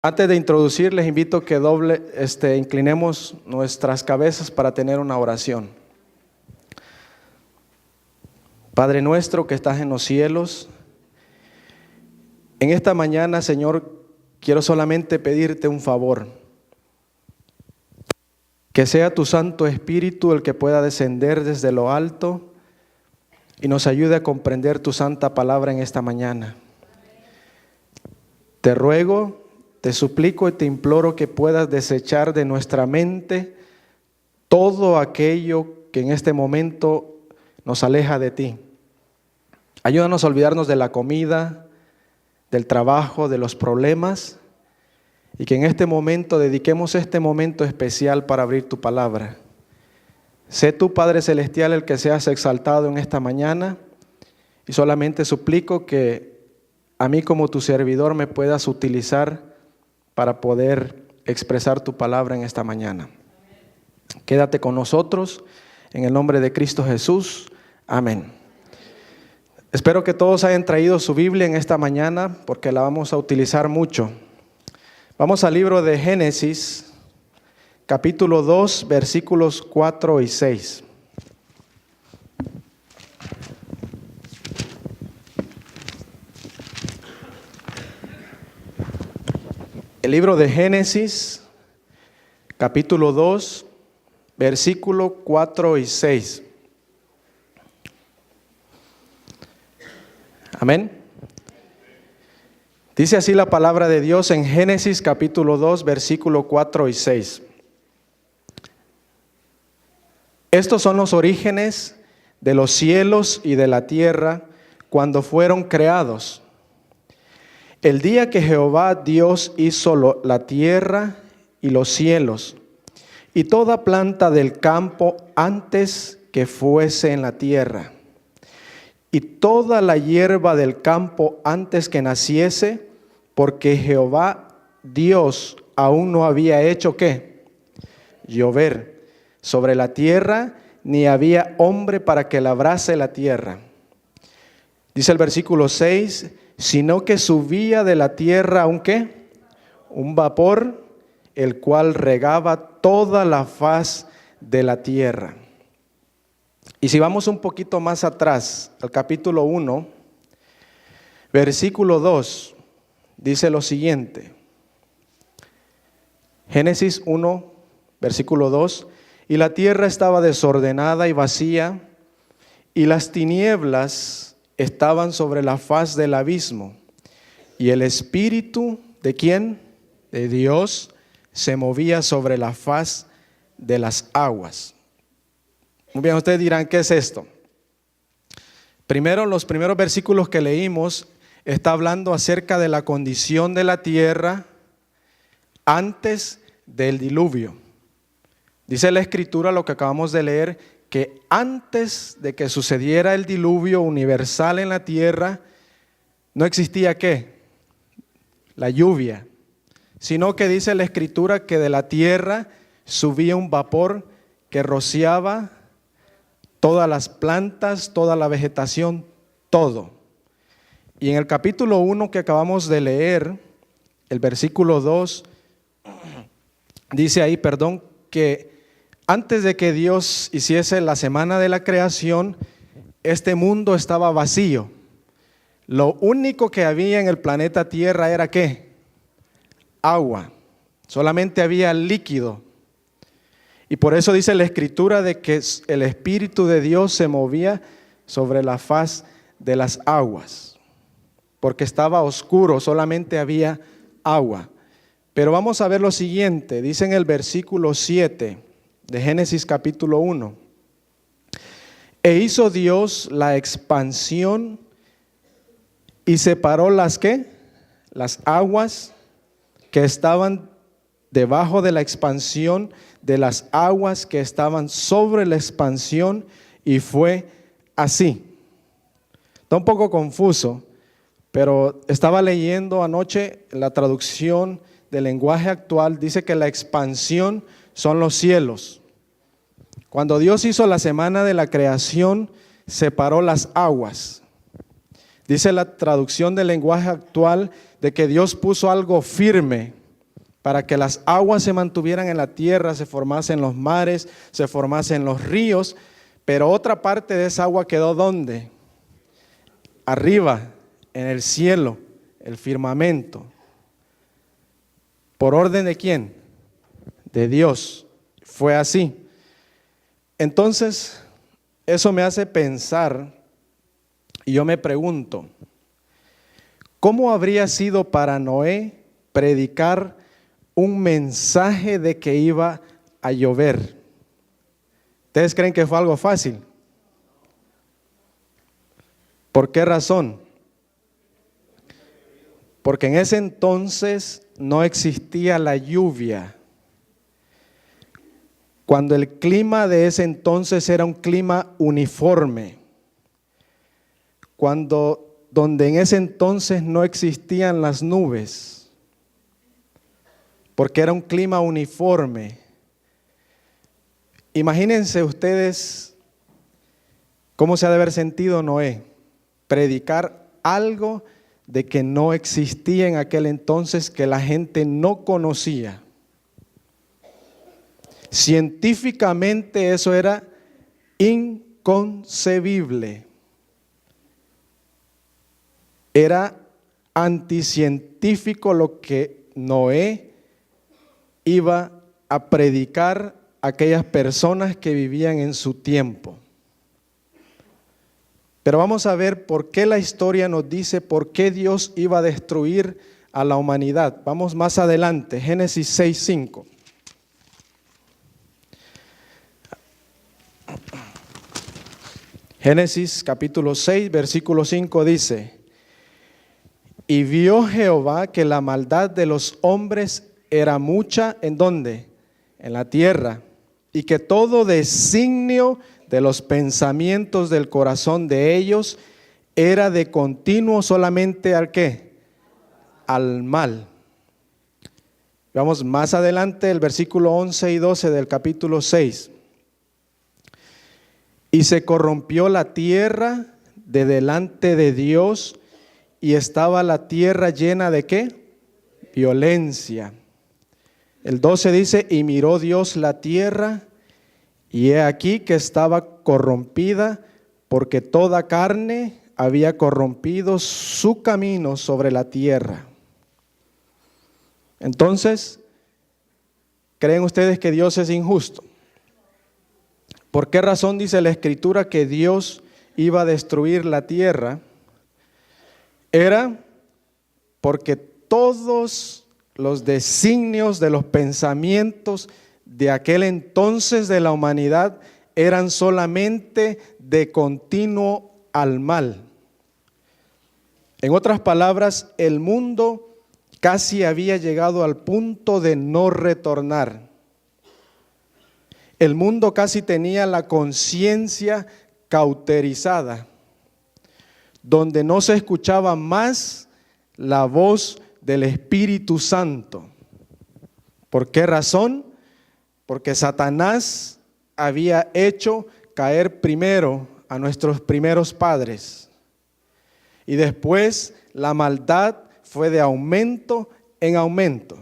Antes de introducir, les invito que inclinemos nuestras cabezas para tener una oración. Padre nuestro que estás en los cielos, en esta mañana, Señor, quiero solamente pedirte un favor. Que sea tu Santo Espíritu el que pueda descender desde lo alto y nos ayude a comprender tu santa palabra en esta mañana. Te ruego, te suplico y te imploro que puedas desechar de nuestra mente todo aquello que en este momento nos aleja de ti. Ayúdanos a olvidarnos de la comida, del trabajo, de los problemas, y que en este momento dediquemos este momento especial para abrir tu palabra. Sé tú, Padre Celestial, el que seas exaltado en esta mañana, y solamente suplico que a mí como tu servidor me puedas utilizar para poder expresar tu palabra en esta mañana. Quédate con nosotros, en el nombre de Cristo Jesús. Amén. Espero que todos hayan traído su Biblia en esta mañana, porque la vamos a utilizar mucho. Vamos al libro de Génesis, capítulo 2, versículos 4 y 6. El libro de Génesis, capítulo 2, versículo 4 y 6. Amén. Dice así la palabra de Dios en Génesis capítulo 2, versículo 4 y 6. Estos son los orígenes de los cielos y de la tierra cuando fueron creados. El día que Jehová Dios hizo la tierra y los cielos, y toda planta del campo antes que fuese en la tierra, y toda la hierba del campo antes que naciese, porque Jehová Dios aún no había hecho ¿qué? Llover sobre la tierra, ni había hombre para que labrase la tierra. Dice el versículo 6, sino que subía de la tierra ¿un qué? Un vapor, el cual regaba toda la faz de la tierra. Y si vamos un poquito más atrás, al capítulo 1, versículo 2, dice lo siguiente. Génesis 1, versículo 2, y la tierra estaba desordenada y vacía, y las tinieblas estaban sobre la faz del abismo, y el Espíritu, ¿de quién? De Dios, se movía sobre la faz de las aguas. Muy bien, ustedes dirán, ¿qué es esto? Primero, los primeros versículos que leímos está hablando acerca de la condición de la tierra antes del diluvio. Dice la Escritura, lo que acabamos de leer, que antes de que sucediera el diluvio universal en la tierra, no existía ¿qué? La lluvia, sino que dice la Escritura que de la tierra subía un vapor que rociaba todas las plantas, toda la vegetación, todo. Y en el capítulo 1 que acabamos de leer, el versículo 2, dice ahí, que antes de que Dios hiciese la semana de la creación, este mundo estaba vacío. Lo único que había en el planeta Tierra era ¿qué? Agua. Solamente había líquido. Y por eso dice la Escritura de que el Espíritu de Dios se movía sobre la faz de las aguas. Porque estaba oscuro, solamente había agua. Pero vamos a ver lo siguiente, dice en el versículo 7 de Génesis capítulo 1. E hizo Dios la expansión y separó las ¿qué? Las aguas que estaban debajo de la expansión de las aguas que estaban sobre la expansión, y fue así. Está un poco confuso, pero estaba leyendo anoche la traducción del lenguaje actual, dice que la expansión son los cielos. Cuando Dios hizo la semana de la creación, separó las aguas. Dice la traducción del lenguaje actual de que Dios puso algo firme para que las aguas se mantuvieran en la tierra, se formasen los mares, se formasen los ríos, pero otra parte de esa agua quedó ¿dónde? Arriba, en el cielo, el firmamento. ¿Por orden de quién? De Dios. Fue así. Entonces, eso me hace pensar, y yo me pregunto, ¿cómo habría sido para Noé predicar un mensaje de que iba a llover? ¿Ustedes creen que fue algo fácil? ¿Por qué razón? Porque en ese entonces no existía la lluvia. Cuando el clima de ese entonces era un clima uniforme. Donde en ese entonces no existían las nubes. Porque era un clima uniforme. Imagínense ustedes cómo se ha de haber sentido Noé. Predicar algo de que no existía en aquel entonces, que la gente no conocía. Científicamente eso era inconcebible. Era anticientífico lo que Noé iba a predicar a aquellas personas que vivían en su tiempo. Pero vamos a ver por qué la historia nos dice por qué Dios iba a destruir a la humanidad. Vamos más adelante, Génesis 6:5. Génesis capítulo 6, versículo 5 dice: y vio Jehová que la maldad de los hombres era mucha, ¿en dónde? En la tierra, y que todo designio de los pensamientos del corazón de ellos era de continuo solamente ¿al qué? Al mal. Vamos más adelante, el versículo 11 y 12 del capítulo 6. Y se corrompió la tierra de delante de Dios, y estaba la tierra llena ¿de qué? Violencia. El 12 dice: y miró Dios la tierra, y he aquí que estaba corrompida, porque toda carne había corrompido su camino sobre la tierra. Entonces, ¿creen ustedes que Dios es injusto? ¿Por qué razón dice la Escritura que Dios iba a destruir la tierra? Era porque todos los designios de los pensamientos de aquel entonces de la humanidad eran solamente de continuo al mal. En otras palabras, el mundo casi había llegado al punto de no retornar. El mundo casi tenía la conciencia cauterizada, donde no se escuchaba más la voz del Espíritu Santo. ¿Por qué razón? Porque Satanás había hecho caer primero a nuestros primeros padres, y después la maldad fue de aumento en aumento.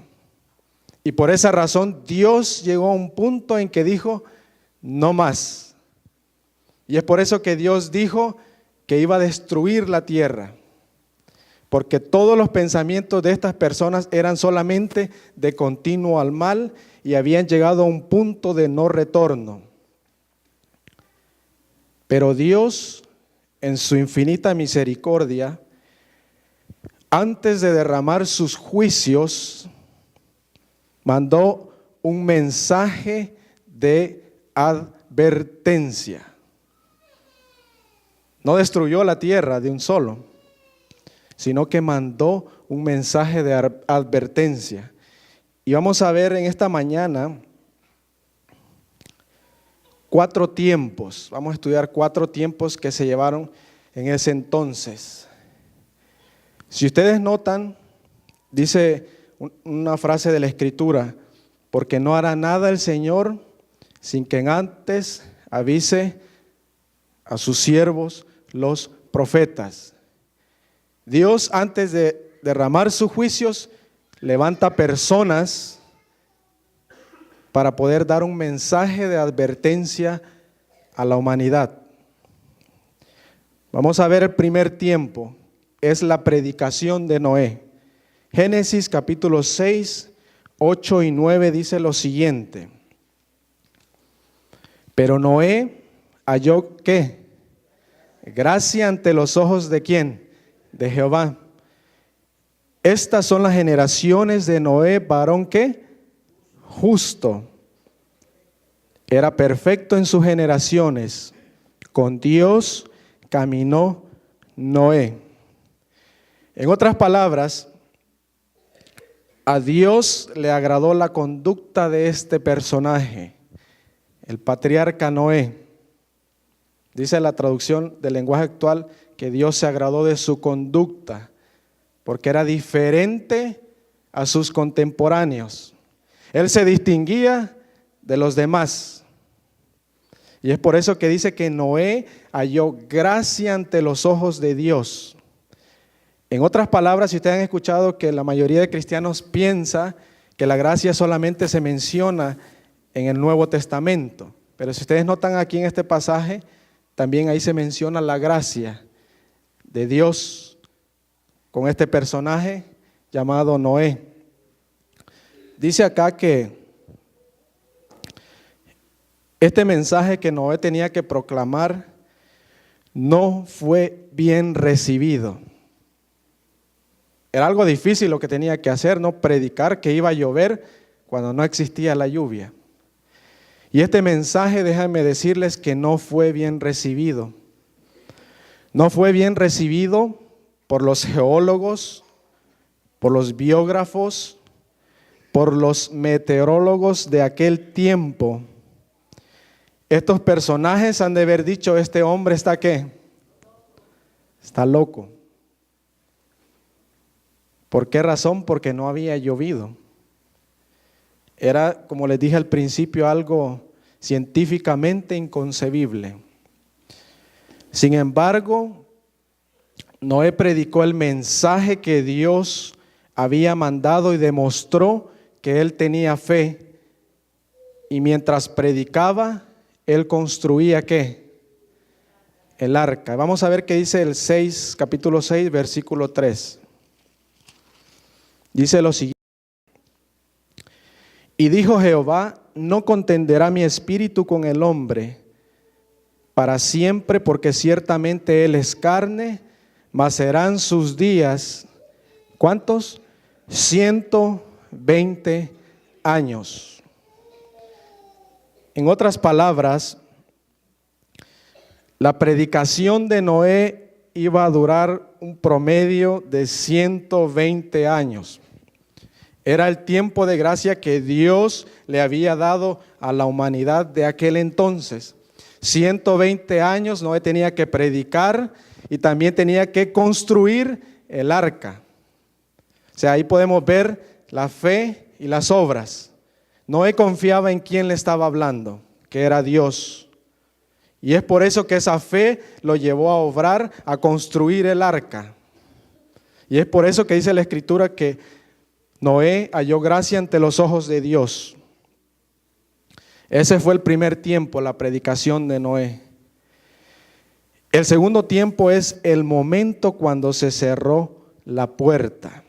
Y por esa razón Dios llegó a un punto en que dijo: no más. Y es por eso que Dios dijo que iba a destruir la tierra, porque todos los pensamientos de estas personas eran solamente de continuo al mal y habían llegado a un punto de no retorno. Pero Dios, en su infinita misericordia, antes de derramar sus juicios, mandó un mensaje de advertencia. No destruyó la tierra de un solo, sino que mandó un mensaje de advertencia. Y vamos a ver en esta mañana 4 tiempos. Vamos a estudiar 4 tiempos que se llevaron en ese entonces. Si ustedes notan, dice una frase de la Escritura: porque no hará nada el Señor sin que antes avise a sus siervos los profetas. Dios, antes de derramar sus juicios, levanta personas para poder dar un mensaje de advertencia a la humanidad. Vamos a ver el primer tiempo, es la predicación de Noé. Génesis capítulo 6, 8 y 9 dice lo siguiente. Pero Noé halló ¿qué? Gracia ante los ojos ¿de quién? De Jehová. Estas son las generaciones de Noé, varón ¿qué? Justo. Era perfecto en sus generaciones. Con Dios caminó Noé. En otras palabras, a Dios le agradó la conducta de este personaje, el patriarca Noé. Dice la traducción del lenguaje actual que Dios se agradó de su conducta, porque era diferente a sus contemporáneos. Él se distinguía de los demás. Y es por eso que dice que Noé halló gracia ante los ojos de Dios. En otras palabras, si ustedes han escuchado que la mayoría de cristianos piensa que la gracia solamente se menciona en el Nuevo Testamento. Pero si ustedes notan aquí en este pasaje, también ahí se menciona la gracia de Dios con este personaje llamado Noé. Dice acá que este mensaje que Noé tenía que proclamar no fue bien recibido. Era algo difícil lo que tenía que hacer, no predicar que iba a llover cuando no existía la lluvia. Y este mensaje, déjenme decirles que no fue bien recibido. No fue bien recibido por los geólogos, por los biógrafos, por los meteorólogos de aquel tiempo. Estos personajes han de haber dicho, este hombre está ¿qué? Está loco. ¿Por qué razón? Porque no había llovido. Era, como les dije al principio, algo científicamente inconcebible. Sin embargo, Noé predicó el mensaje que Dios había mandado y demostró que él tenía fe. Y mientras predicaba, él construía ¿qué? El arca. Vamos a ver qué dice el capítulo 6, versículo 3. Dice lo siguiente. Y dijo Jehová, no contenderá mi espíritu con el hombre para siempre, porque ciertamente él es carne, mas serán sus días, ¿cuántos? 120 años. En otras palabras, la predicación de Noé iba a durar un promedio de 120 años. Era el tiempo de gracia que Dios le había dado a la humanidad de aquel entonces. 120 años Noé tenía que predicar y también tenía que construir el arca. O sea, ahí podemos ver la fe y las obras. Noé confiaba en quien le estaba hablando, que era Dios. Y es por eso que esa fe lo llevó a obrar, a construir el arca. Y es por eso que dice la Escritura que Noé halló gracia ante los ojos de Dios. Ese fue el primer tiempo, la predicación de Noé. El segundo tiempo es el momento cuando se cerró la puerta.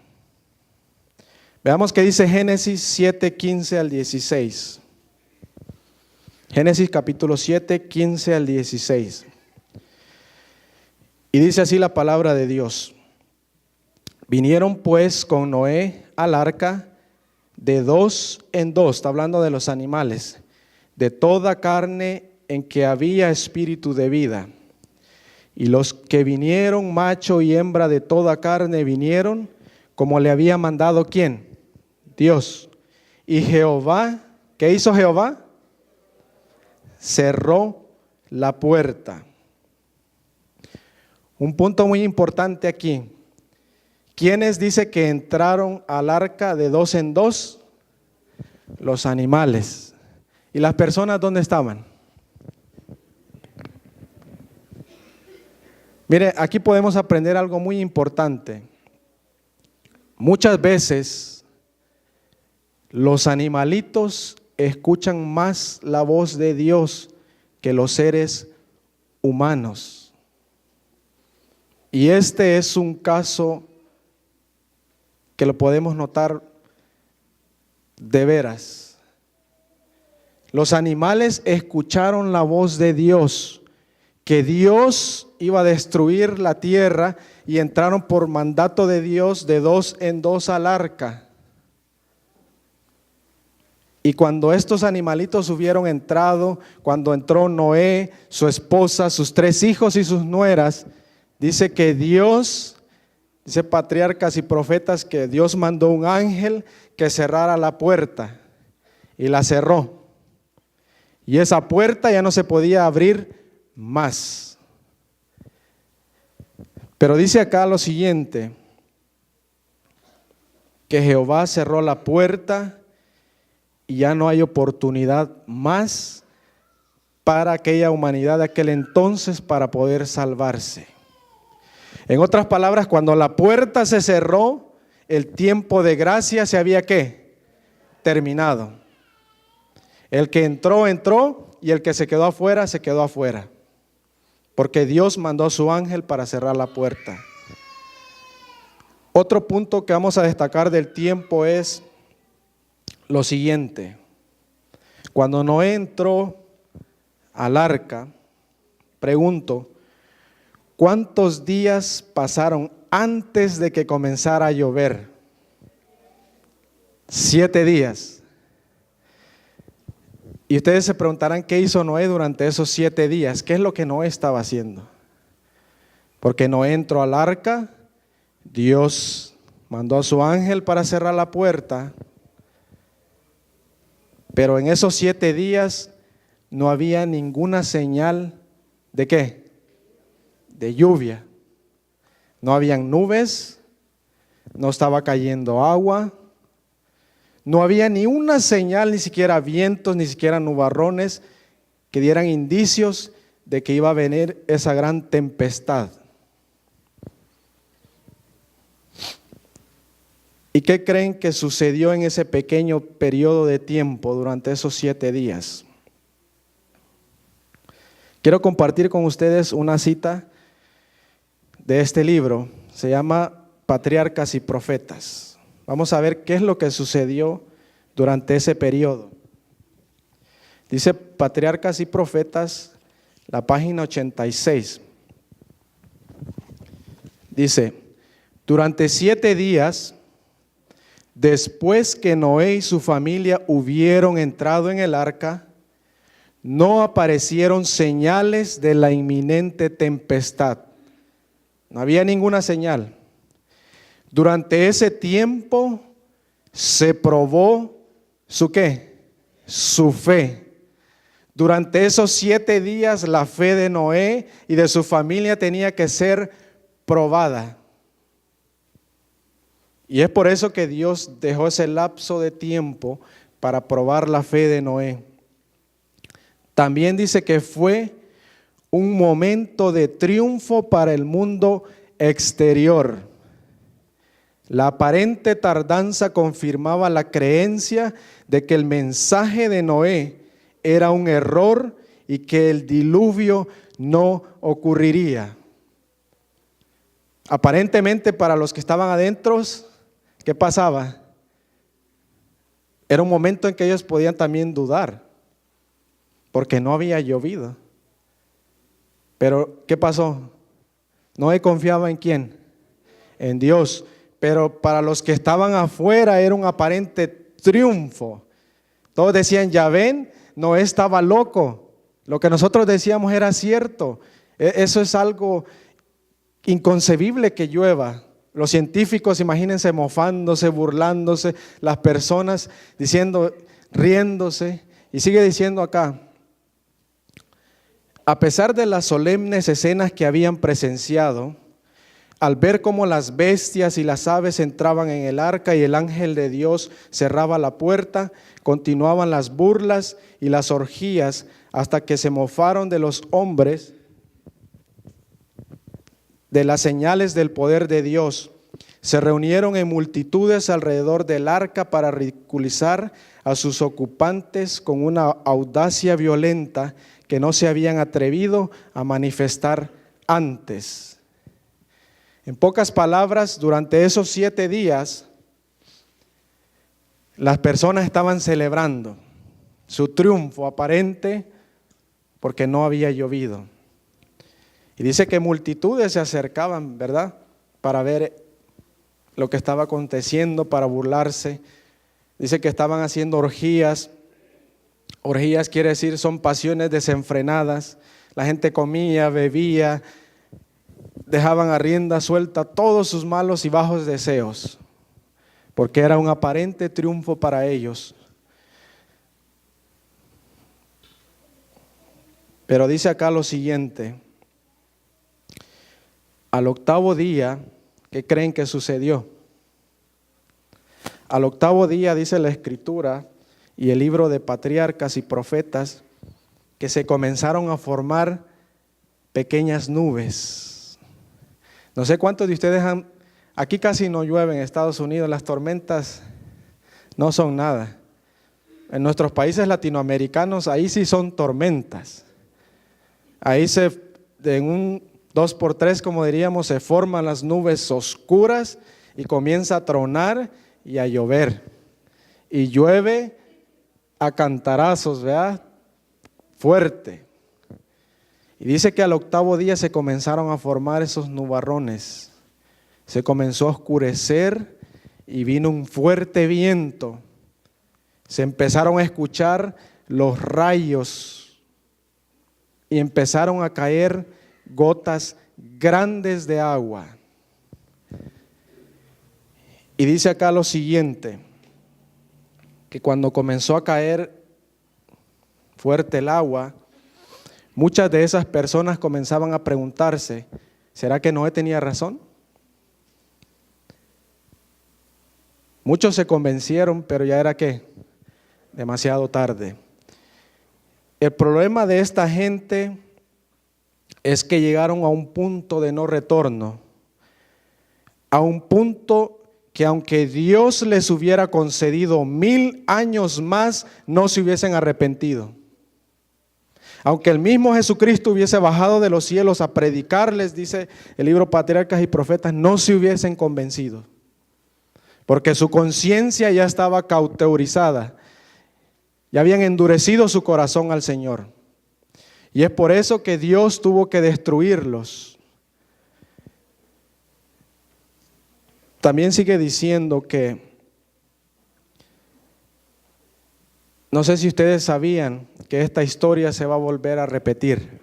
Veamos qué dice Génesis 7, 15 al 16. Génesis capítulo 7, 15 al 16. Y dice así la palabra de Dios. Vinieron pues con Noé al arca de dos en dos, está hablando de los animales, de toda carne en que había espíritu de vida. Y los que vinieron, macho y hembra de toda carne, vinieron como le había mandado ¿quién? Dios. Y Jehová, ¿qué hizo Jehová? Cerró la puerta. Un punto muy importante aquí. ¿Quiénes dice que entraron al arca de dos en dos? Los animales. ¿Y las personas dónde estaban? Mire, aquí podemos aprender algo muy importante. Muchas veces Los animalitos escuchan más la voz de Dios que los seres humanos. Y este es un caso que lo podemos notar de veras. Los animales escucharon la voz de Dios, que Dios iba a destruir la tierra, y entraron por mandato de Dios de 2 en 2 al arca. Y cuando estos animalitos hubieron entrado, cuando entró Noé, su esposa, sus 3 hijos y sus nueras, dice que Dios, dice Patriarcas y Profetas, que Dios mandó un ángel que cerrara la puerta, y la cerró. Y esa puerta ya no se podía abrir más. Pero dice acá lo siguiente, que Jehová cerró la puerta y ya no hay oportunidad más para aquella humanidad de aquel entonces para poder salvarse. En otras palabras, cuando la puerta se cerró, el tiempo de gracia se había ¿qué? Terminado. El que entró, entró, y el que se quedó afuera, se quedó afuera. Porque Dios mandó a su ángel para cerrar la puerta. Otro punto que vamos a destacar del tiempo es lo siguiente. Cuando Noé entró al arca, pregunto, ¿cuántos días pasaron antes de que comenzara a llover? 7 días. Y ustedes se preguntarán qué hizo Noé durante esos 7 días. ¿Qué es lo que Noé estaba haciendo? Porque Noé entró al arca, Dios mandó a su ángel para cerrar la puerta, pero en esos 7 días no había ninguna señal de ¿qué? De lluvia. No habían nubes, no estaba cayendo agua. No había ni una señal, ni siquiera vientos, ni siquiera nubarrones que dieran indicios de que iba a venir esa gran tempestad. ¿Y qué creen que sucedió en ese pequeño periodo de tiempo durante esos 7 días? Quiero compartir con ustedes una cita de este libro. Se llama Patriarcas y Profetas. Vamos a ver qué es lo que sucedió durante ese periodo. Dice Patriarcas y Profetas, la página 86. Dice, durante 7 días, después que Noé y su familia hubieron entrado en el arca, no aparecieron señales de la inminente tempestad. No había ninguna señal. Durante ese tiempo se probó ¿su qué? Su fe. Durante esos 7 días la fe de Noé y de su familia tenía que ser probada. Y es por eso que Dios dejó ese lapso de tiempo para probar la fe de Noé. También dice que fue un momento de triunfo para el mundo exterior. La aparente tardanza confirmaba la creencia de que el mensaje de Noé era un error y que el diluvio no ocurriría. Aparentemente para los que estaban adentro, ¿qué pasaba? Era un momento en que ellos podían también dudar, porque no había llovido. Pero ¿qué pasó? Noé confiaba ¿en quién? En Dios. Pero para los que estaban afuera era un aparente triunfo. Todos decían, ya ven, Noé estaba loco. Lo que nosotros decíamos era cierto. Eso es algo inconcebible que llueva. Los científicos, imagínense, mofándose, burlándose, las personas diciendo, riéndose. Y sigue diciendo acá, a pesar de las solemnes escenas que habían presenciado, al ver cómo las bestias y las aves entraban en el arca y el ángel de Dios cerraba la puerta, continuaban las burlas y las orgías hasta que se mofaron de los hombres, de las señales del poder de Dios. Se reunieron en multitudes alrededor del arca para ridiculizar a sus ocupantes con una audacia violenta que no se habían atrevido a manifestar antes. En pocas palabras, durante esos 7 días, las personas estaban celebrando su triunfo aparente porque no había llovido. Y dice que multitudes se acercaban, ¿verdad?, para ver lo que estaba aconteciendo, para burlarse. Dice que estaban haciendo orgías. Orgías quiere decir son pasiones desenfrenadas. La gente comía, bebía, dejaban a rienda suelta todos sus malos y bajos deseos, porque era un aparente triunfo para ellos. Pero dice acá lo siguiente: al 8º día, ¿qué creen que sucedió? Al 8º día dice la Escritura y el libro de Patriarcas y Profetas que se comenzaron a formar pequeñas nubes. No sé cuántos de ustedes aquí casi no llueve en Estados Unidos, las tormentas no son nada. En nuestros países latinoamericanos ahí sí son tormentas. Ahí en un 2x3, como diríamos, se forman las nubes oscuras y comienza a tronar y a llover. Y llueve a cantarazos, ¿verdad? Fuerte. Y dice que al 8º día se comenzaron a formar esos nubarrones. Se comenzó a oscurecer y vino un fuerte viento. Se empezaron a escuchar los rayos y empezaron a caer gotas grandes de agua. Y dice acá lo siguiente, que cuando comenzó a caer fuerte el agua, muchas de esas personas comenzaban a preguntarse, ¿será que Noé tenía razón? Muchos se convencieron, pero ya era ¿qué? Demasiado tarde. El problema de esta gente es que llegaron a un punto de no retorno, a un punto que aunque Dios les hubiera concedido 1000 años más, no se hubiesen arrepentido. Aunque el mismo Jesucristo hubiese bajado de los cielos a predicarles, dice el libro Patriarcas y Profetas, no se hubiesen convencido, porque su conciencia ya estaba cauterizada, ya habían endurecido su corazón al Señor. Y es por eso que Dios tuvo que destruirlos. También sigue diciendo que, no sé si ustedes sabían que esta historia se va a volver a repetir.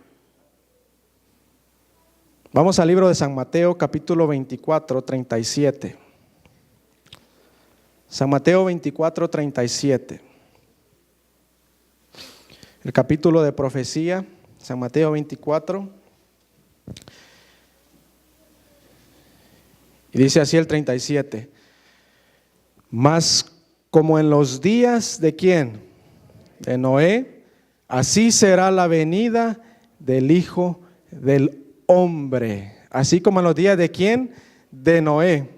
Vamos al libro de San Mateo, capítulo 24, 37. San Mateo 24, 37. El capítulo de profecía, San Mateo 24. Y dice así el 37. Mas como en los días de ¿quién? De Noé, así será la venida del Hijo del Hombre. Así como en los días de ¿quién? De Noé.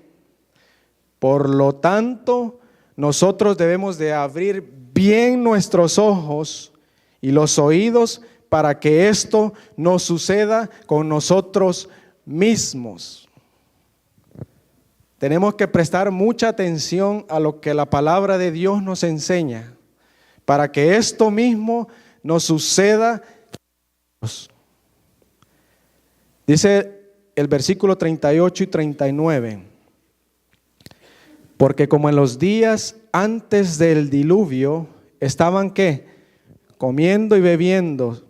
Por lo tanto, nosotros debemos de abrir bien nuestros ojos y los oídos para que esto no suceda con nosotros mismos. Tenemos que prestar mucha atención a lo que la palabra de Dios nos enseña, para que esto mismo no suceda. Dice el versículo 38 y 39, porque como en los días antes del diluvio estaban ¿qué? Comiendo y bebiendo,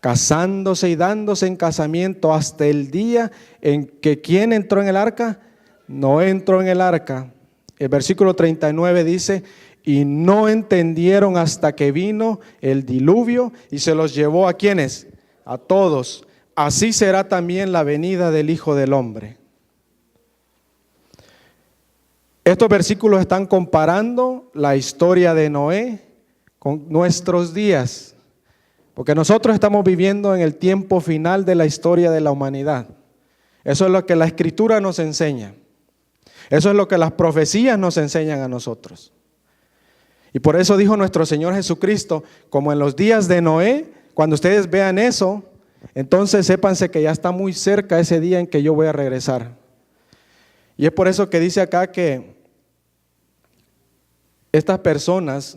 casándose y dándose en casamiento hasta el día en que ¿quién entró en el arca? Noé entró en el arca. El versículo 39 dice, y no entendieron hasta que vino el diluvio y se los llevó ¿a quiénes? A todos. Así será también la venida del Hijo del Hombre. Estos versículos están comparando la historia de Noé con nuestros días, porque nosotros estamos viviendo en el tiempo final de la historia de la humanidad. Eso es lo que la Escritura nos enseña. Eso es lo que las profecías nos enseñan a nosotros. Y por eso dijo nuestro Señor Jesucristo, como en los días de Noé, cuando ustedes vean eso, entonces sépanse que ya está muy cerca ese día en que yo voy a regresar. Y es por eso que dice acá que estas personas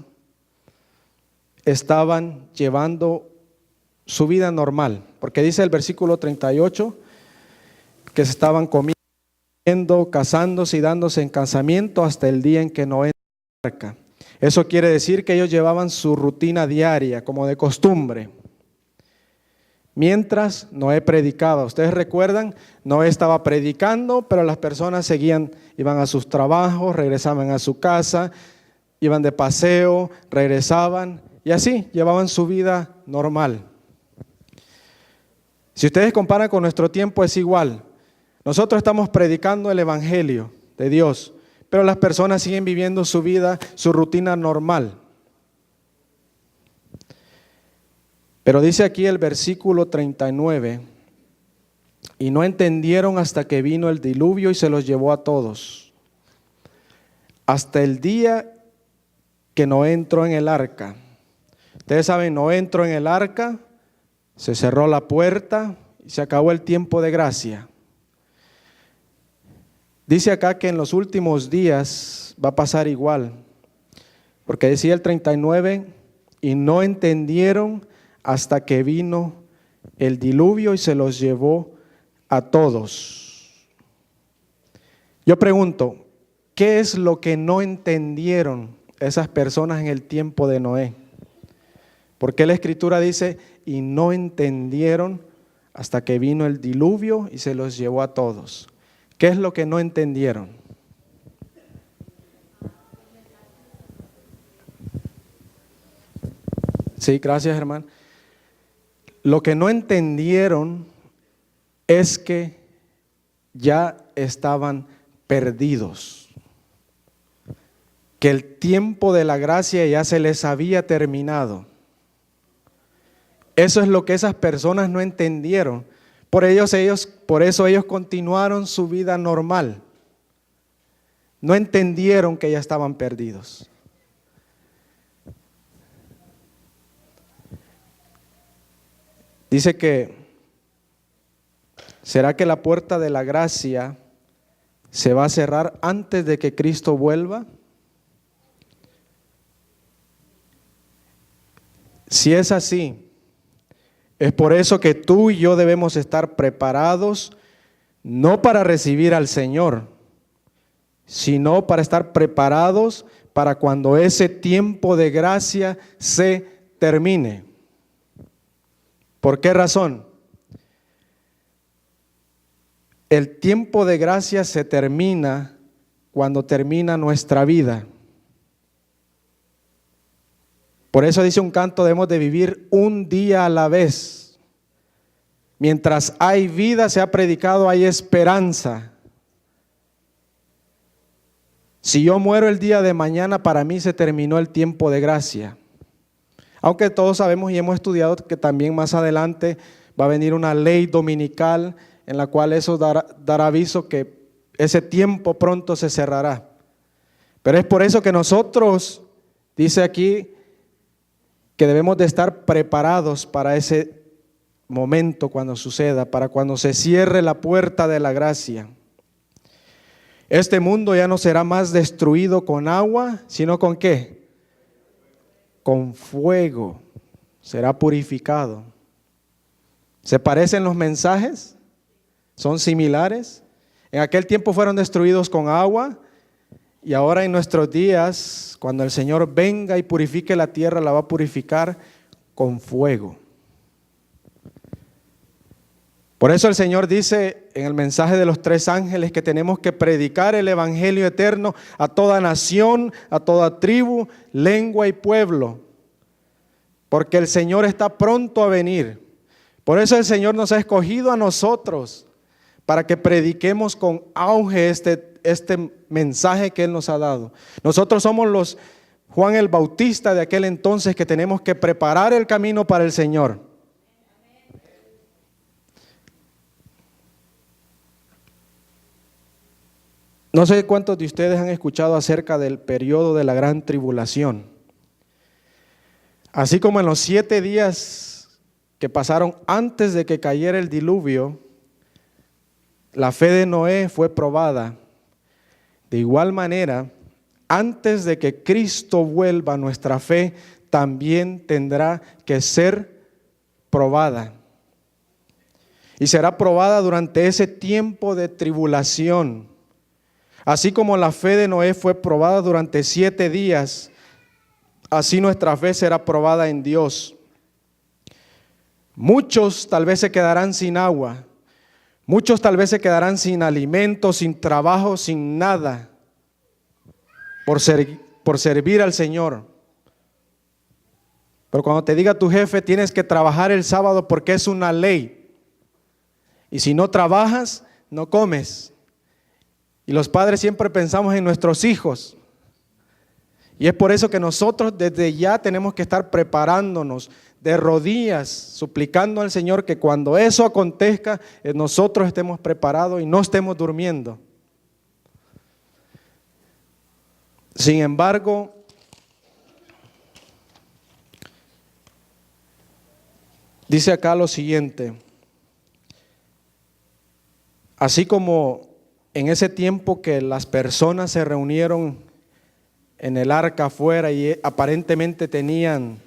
estaban llevando su vida normal, porque dice el versículo 38 que se estaban comiendo, casándose y dándose en casamiento hasta el día en que Noé entró en el arca. Eso quiere decir que ellos llevaban su rutina diaria, como de costumbre. Mientras Noé predicaba, ustedes recuerdan, Noé estaba predicando, pero las personas seguían, iban a sus trabajos, regresaban a su casa, iban de paseo, regresaban y así llevaban su vida normal. Si ustedes comparan con nuestro tiempo es igual. Nosotros estamos predicando el evangelio de Dios, pero las personas siguen viviendo su vida, su rutina normal. Pero dice aquí el versículo 39, y no entendieron hasta que vino el diluvio y se los llevó a todos. Hasta el día que Noé entró en el arca. Ustedes saben, Noé entró en el arca, se cerró la puerta y se acabó el tiempo de gracia. Dice acá que en los últimos días va a pasar igual, porque decía el 39, y no entendieron hasta que vino el diluvio y se los llevó a todos. Yo pregunto, ¿qué es lo que no entendieron esas personas en el tiempo de Noé? Porque la Escritura dice, y no entendieron hasta que vino el diluvio y se los llevó a todos. ¿Qué es lo que no entendieron? Sí, gracias, hermano. Lo que no entendieron es que ya estaban perdidos, que el tiempo de la gracia ya se les había terminado. Eso es lo que esas personas no entendieron. Por eso ellos continuaron su vida normal. No entendieron que ya estaban perdidos. Dice que, ¿será que la puerta de la gracia se va a cerrar antes de que Cristo vuelva? Si es así, es por eso que tú y yo debemos estar preparados, no para recibir al Señor, sino para estar preparados para cuando ese tiempo de gracia se termine. ¿Por qué razón? El tiempo de gracia se termina cuando termina nuestra vida. Por eso dice un canto, debemos de vivir un día a la vez. Mientras hay vida, se ha predicado, hay esperanza. Si yo muero el día de mañana, para mí se terminó el tiempo de gracia. Aunque todos sabemos y hemos estudiado que también más adelante va a venir una ley dominical en la cual eso dará aviso que ese tiempo pronto se cerrará. Pero es por eso que nosotros, dice aquí, que debemos de estar preparados para ese momento cuando suceda, para cuando se cierre la puerta de la gracia. Este mundo ya no será más destruido con agua, sino ¿con qué? Con fuego. Será purificado. ¿Se parecen los mensajes? ¿Son similares? En aquel tiempo fueron destruidos con agua y ahora en nuestros días, cuando el Señor venga y purifique la tierra, la va a purificar con fuego. Por eso el Señor dice en el mensaje de los 3 ángeles que tenemos que predicar el evangelio eterno a toda nación, a toda tribu, lengua y pueblo, porque el Señor está pronto a venir. Por eso el Señor nos ha escogido a nosotros para que prediquemos con auge este mensaje que Él nos ha dado. Nosotros somos los Juan el Bautista de aquel entonces que tenemos que preparar el camino para el Señor. No sé cuántos de ustedes han escuchado acerca del periodo de la gran tribulación. Así como en los 7 días que pasaron antes de que cayera el diluvio, la fe de Noé fue probada. De igual manera, antes de que Cristo vuelva, nuestra fe también tendrá que ser probada. Y será probada durante ese tiempo de tribulación. Así como la fe de Noé fue probada durante 7 días, así nuestra fe será probada en Dios. Muchos tal vez se quedarán sin agua. Muchos tal vez se quedarán sin alimento, sin trabajo, sin nada, por servir al Señor. Pero cuando te diga tu jefe, tienes que trabajar el sábado porque es una ley. Y si no trabajas, no comes. Y los padres siempre pensamos en nuestros hijos. Y es por eso que nosotros desde ya tenemos que estar preparándonos de rodillas, suplicando al Señor que cuando eso acontezca, nosotros estemos preparados y no estemos durmiendo. Sin embargo, dice acá lo siguiente: así como en ese tiempo que las personas se reunieron en el arca afuera y aparentemente tenían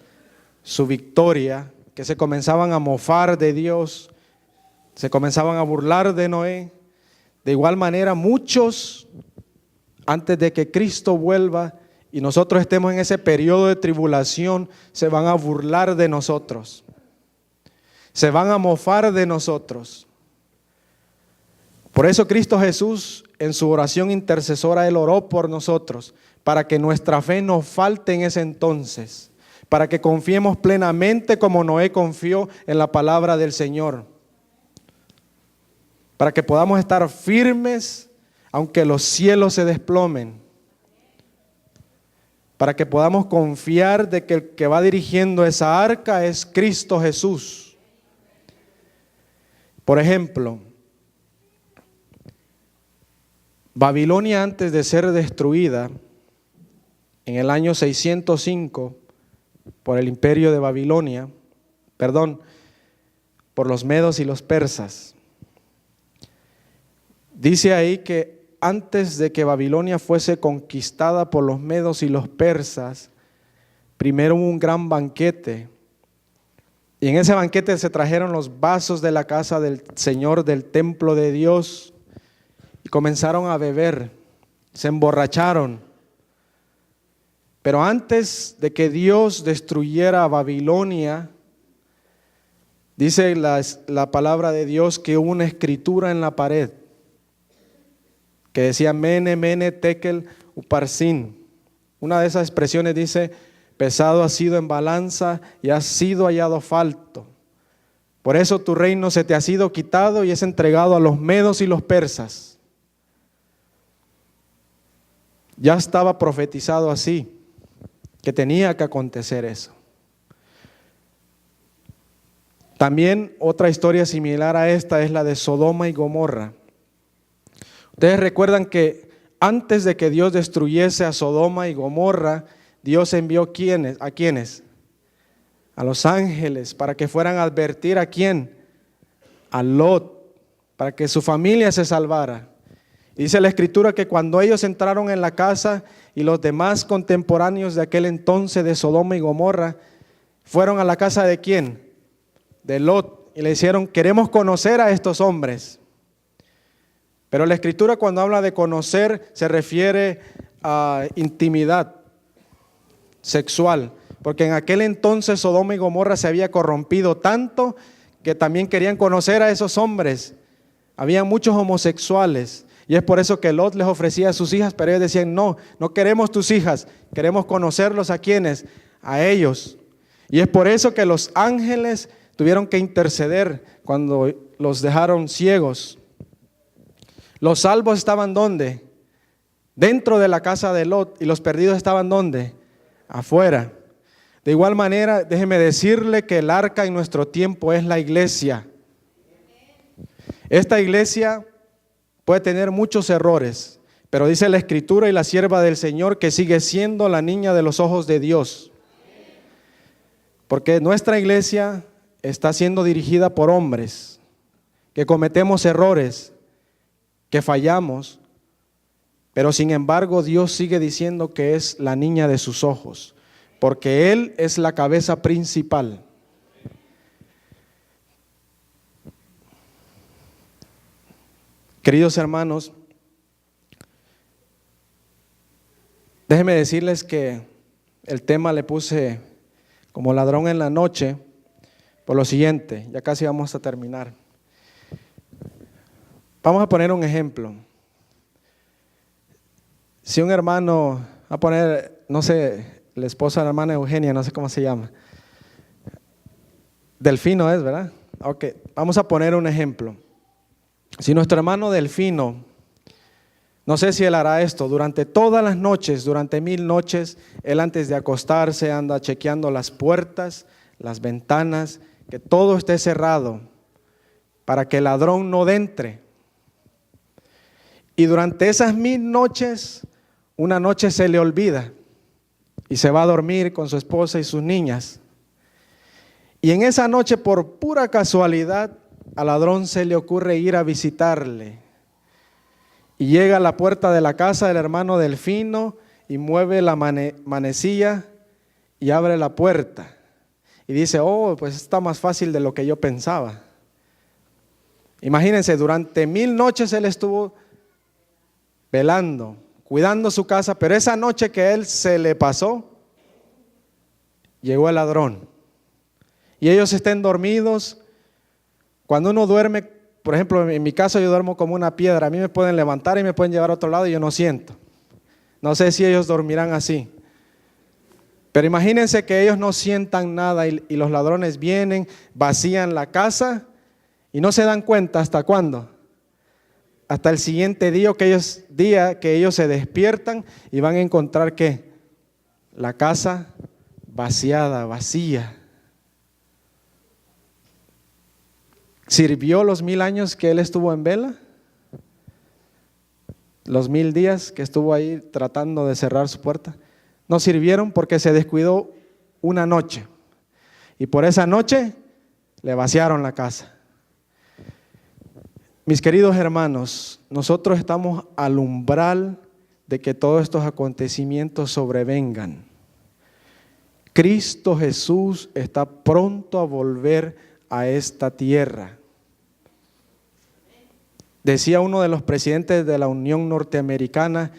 su victoria, que se comenzaban a mofar de Dios, se comenzaban a burlar de Noé, de igual manera muchos, antes de que Cristo vuelva y nosotros estemos en ese periodo de tribulación, se van a burlar de nosotros, se van a mofar de nosotros. Por eso Cristo Jesús en su oración intercesora, Él oró por nosotros, para que nuestra fe no falte en ese entonces, para que confiemos plenamente como Noé confió en la palabra del Señor, para que podamos estar firmes aunque los cielos se desplomen, para que podamos confiar de que el que va dirigiendo esa arca es Cristo Jesús. Por ejemplo, Babilonia, antes de ser destruida en el año 605 por el imperio de Babilonia, por los medos y los persas, dice ahí que antes de que Babilonia fuese conquistada por los medos y los persas, primero hubo un gran banquete. Y en ese banquete se trajeron los vasos de la casa del Señor, del templo de Dios, y comenzaron a beber, se emborracharon. Pero antes de que Dios destruyera a Babilonia, dice la palabra de Dios que hubo una escritura en la pared que decía Mene, Mene, Tekel, Uparsin. Una de esas expresiones dice: pesado has sido en balanza y has sido hallado falto. Por eso tu reino se te ha sido quitado y es entregado a los medos y los persas. Ya estaba profetizado así, que tenía que acontecer eso. También otra historia similar a esta es la de Sodoma y Gomorra. Ustedes recuerdan que antes de que Dios destruyese a Sodoma y Gomorra, Dios envió ¿a quiénes? A los ángeles, para que fueran a advertir ¿a quién? A Lot, para que su familia se salvara. Y dice la Escritura que cuando ellos entraron en la casa y los demás contemporáneos de aquel entonces de Sodoma y Gomorra fueron a la casa ¿de quién? De Lot, y le dijeron: queremos conocer a estos hombres. Pero la Escritura, cuando habla de conocer, se refiere a intimidad sexual, porque en aquel entonces Sodoma y Gomorra se había corrompido tanto que también querían conocer a esos hombres. Había muchos homosexuales, y es por eso que Lot les ofrecía a sus hijas, pero ellos decían: no queremos tus hijas, queremos conocerlos. ¿A quiénes? A ellos. Y es por eso que los ángeles tuvieron que interceder cuando los dejaron ciegos. Los salvos estaban ¿dónde? Dentro de la casa de Lot, y los perdidos estaban ¿dónde? Afuera. De igual manera, déjeme decirle que el arca en nuestro tiempo es la iglesia. Esta iglesia puede tener muchos errores, Pero dice la Escritura, y la sierva del Señor, que sigue siendo la niña de los ojos de Dios. Porque nuestra iglesia está siendo dirigida por hombres que cometemos errores, que fallamos, pero sin embargo Dios sigue diciendo que es la niña de sus ojos, porque Él es la cabeza principal. Queridos hermanos, déjenme decirles que el tema le puse como ladrón en la noche por lo siguiente, ya casi vamos a terminar. Vamos a poner un ejemplo. Si un hermano, va a poner, no sé, la esposa de la hermana Eugenia, no sé cómo se llama. Delfino es, ¿verdad? Ok, vamos a poner un ejemplo. Si nuestro hermano Delfino, no sé si él hará esto, durante todas las noches, durante 1000 noches, él antes de acostarse anda chequeando las puertas, las ventanas, que todo esté cerrado para que el ladrón no entre. Y durante esas 1000 noches, una noche se le olvida y se va a dormir con su esposa y sus niñas. Y en esa noche, por pura casualidad, al ladrón se le ocurre ir a visitarle. Y llega a la puerta de la casa del hermano Delfino y mueve la manecilla y abre la puerta. Y dice, oh, pues está más fácil de lo que yo pensaba. Imagínense, durante 1000 noches él estuvo velando, cuidando su casa, pero esa noche que él se le pasó, llegó el ladrón. Y ellos estén dormidos. Cuando uno duerme, por ejemplo, en mi caso yo duermo como una piedra, a mí me pueden levantar y me pueden llevar a otro lado y yo no siento. No sé si ellos dormirán así. Pero imagínense que ellos no sientan nada y los ladrones vienen, vacían la casa y no se dan cuenta hasta cuándo. Hasta el siguiente día que ellos se despiertan y van a encontrar que la casa vaciada, vacía. ¿Sirvió los 1000 años que él estuvo en vela? Los 1000 días que estuvo ahí tratando de cerrar su puerta. No sirvieron porque se descuidó una noche. Y por esa noche le vaciaron la casa. Mis queridos hermanos, nosotros estamos al umbral de que todos estos acontecimientos sobrevengan. Cristo Jesús está pronto a volver a esta tierra. Decía uno de los presidentes de la Unión Norteamericana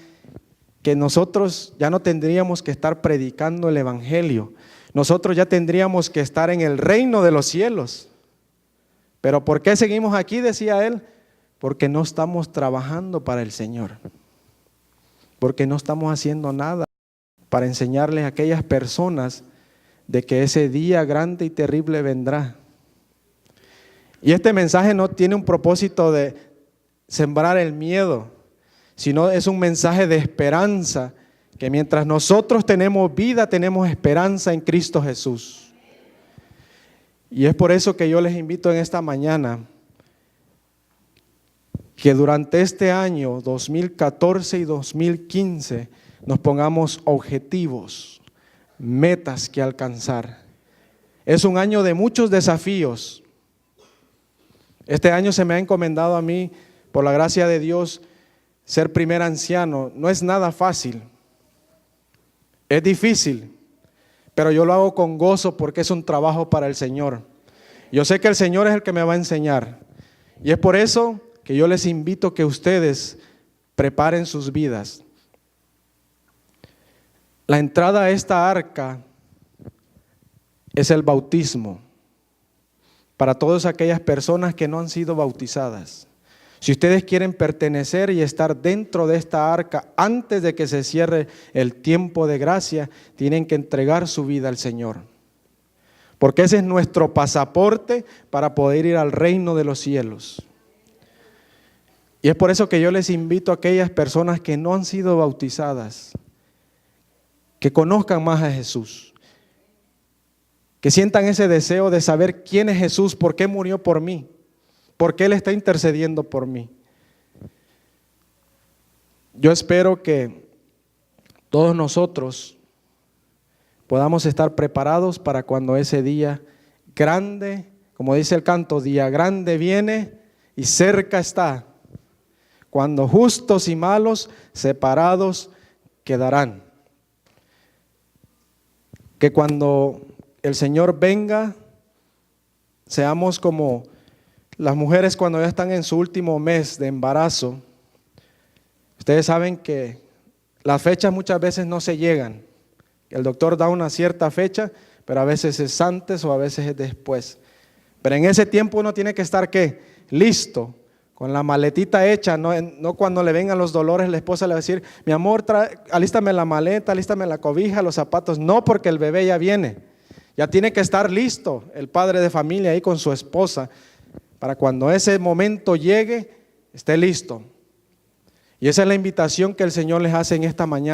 que nosotros ya no tendríamos que estar predicando el evangelio, nosotros ya tendríamos que estar en el reino de los cielos. Pero ¿por qué seguimos aquí?, decía él, porque no estamos trabajando para el Señor, porque no estamos haciendo nada para enseñarles a aquellas personas de que ese día grande y terrible vendrá. Y este mensaje no tiene un propósito de sembrar el miedo, sino es un mensaje de esperanza, que mientras nosotros tenemos vida, tenemos esperanza en Cristo Jesús. Y es por eso que yo les invito en esta mañana que durante este año 2014 y 2015 nos pongamos objetivos, metas que alcanzar. Es un año de muchos desafíos. Este año se me ha encomendado a mí, por la gracia de Dios, ser primer anciano. No es nada fácil, es difícil, pero yo lo hago con gozo porque es un trabajo para el Señor. Yo sé que el Señor es el que me va a enseñar, y es por eso que yo les invito a que ustedes preparen sus vidas. La entrada a esta arca es el bautismo para todas aquellas personas que no han sido bautizadas. Si ustedes quieren pertenecer y estar dentro de esta arca antes de que se cierre el tiempo de gracia, tienen que entregar su vida al Señor. Porque ese es nuestro pasaporte para poder ir al reino de los cielos. Y es por eso que yo les invito a aquellas personas que no han sido bautizadas, que conozcan más a Jesús, que sientan ese deseo de saber quién es Jesús, por qué murió por mí, por qué Él está intercediendo por mí. yo espero que todos nosotros podamos estar preparados para cuando ese día grande, como dice el canto, día grande viene y cerca está, cuando justos y malos separados quedarán. Que cuando el Señor venga, seamos como las mujeres cuando ya están en su último mes de embarazo. Ustedes saben que las fechas muchas veces no se llegan. El doctor da una cierta fecha, pero a veces es antes o a veces es después. Pero en ese tiempo uno tiene que estar, ¿qué? Listo, con la maletita hecha, no cuando le vengan los dolores la esposa le va a decir, mi amor, alístame la maleta, alístame la cobija, los zapatos. No, porque el bebé ya viene. Ya tiene que estar listo el padre de familia ahí con su esposa, para cuando ese momento llegue, esté listo. Y esa es la invitación que el Señor les hace en esta mañana.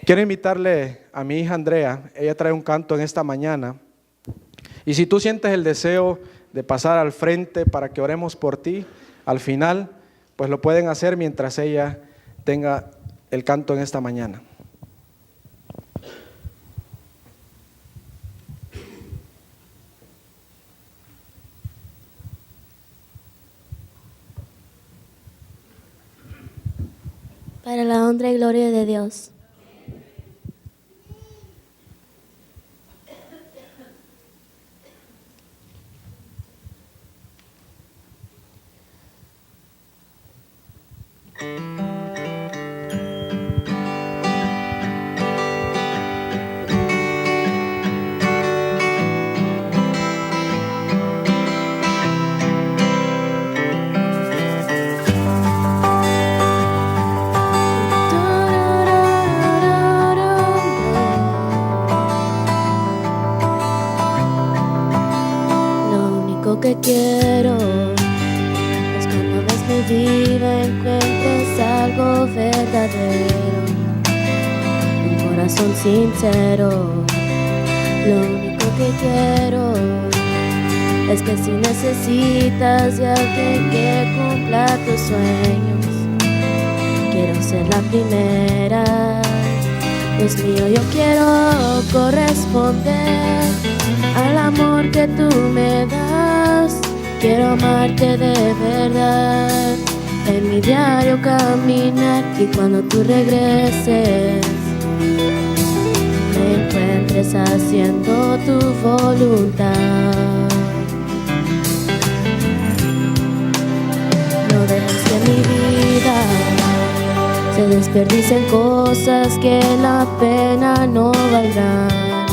Quiero invitarle a mi hija Andrea, ella trae un canto en esta mañana. Y si tú sientes el deseo de pasar al frente para que oremos por ti, al final, pues lo pueden hacer mientras ella tenga el canto en esta mañana. Para la honra y gloria de Dios. Que quiero es cuando ves mi vida encuentres algo verdadero, un corazón sincero. Lo único que quiero es que si necesitas de alguien que cumpla tus sueños, quiero ser la primera. Dios mío, yo quiero corresponder al amor que tú me das. Quiero amarte de verdad, en mi diario caminar, y cuando tú regreses me encuentres haciendo tu voluntad. No dejes que mi vida se desperdicien cosas que la pena no valdrán.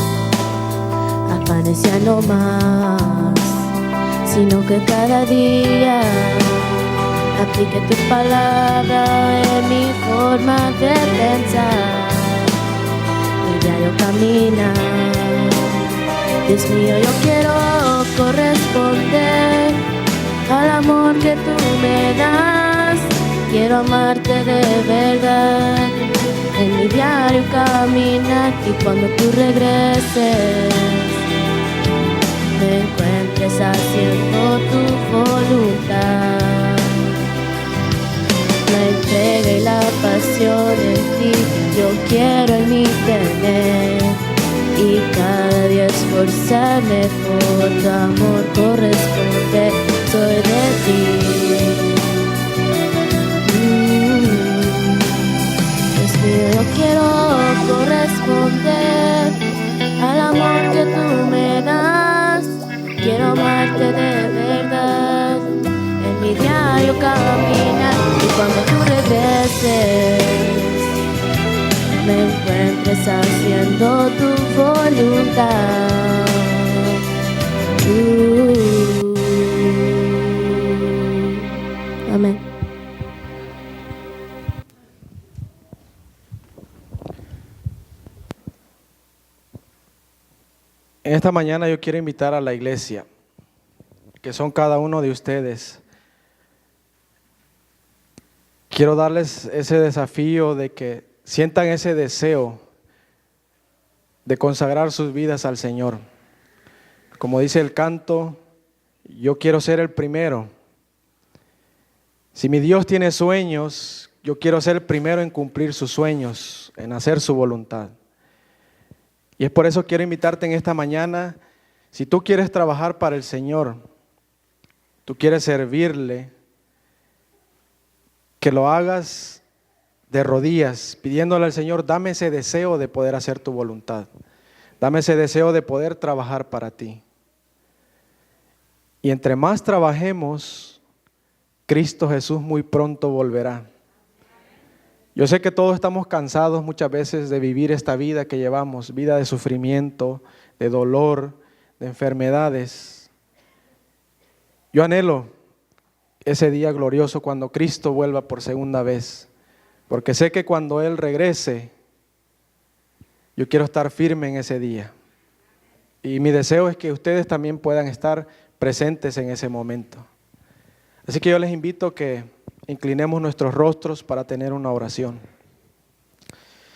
Afanes ya no más, sino que cada día aplique tu palabra en mi forma de pensar, mi diario caminar. Dios mío, yo quiero corresponder al amor que tú me das. Quiero amarte de verdad, en mi diario caminar, y cuando tú regreses me encuentres haciendo tu voluntad. La entrega y la pasión en ti yo quiero en mi tener, y cada día esforzarme por tu amor corresponder. Soy de ti. Yo quiero corresponder al amor que tú me das. Quiero amarte de verdad, en mi diario caminar, y cuando tú regreses me encuentres haciendo tu voluntad. Amén. En esta mañana yo quiero invitar a la iglesia, que son cada uno de ustedes. Quiero darles ese desafío de que sientan ese deseo de consagrar sus vidas al Señor. Como dice el canto, yo quiero ser el primero. Si mi Dios tiene sueños, yo quiero ser el primero en cumplir sus sueños, en hacer su voluntad. Y es por eso que quiero invitarte en esta mañana, si tú quieres trabajar para el Señor, tú quieres servirle, que lo hagas de rodillas, pidiéndole al Señor, dame ese deseo de poder hacer tu voluntad. Dame ese deseo de poder trabajar para ti. Y entre más trabajemos, Cristo Jesús muy pronto volverá. Yo sé que todos estamos cansados muchas veces de vivir esta vida que llevamos, vida de sufrimiento, de dolor, de enfermedades. Yo anhelo ese día glorioso cuando Cristo vuelva por segunda vez, porque sé que cuando Él regrese, yo quiero estar firme en ese día. Y mi deseo es que ustedes también puedan estar presentes en ese momento. Así que yo les invito a que inclinemos nuestros rostros para tener una oración.